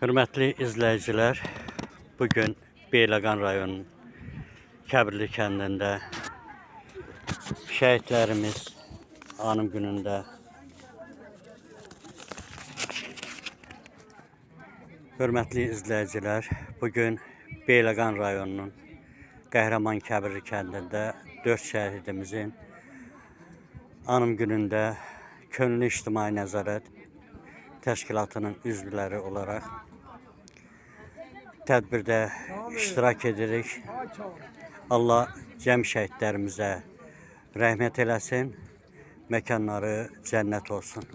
Hörmətli izləyicilər, bugün Beyləqan rayonunun Kəbirli kəndində şəhidlərimiz anım günündə Hörmətli izləyicilər, bugün Beyləqan rayonunun Qəhrəman Kəbirli kəndində 4 şəhidimizin anım günündə Könüllü İctimai Nəzarət Təşkilatının üzvləri olaraq tədbirdə iştirak edirik. Allah cəm şəhidlərimizə rəhmət eləsin, məkanları cənnət olsun.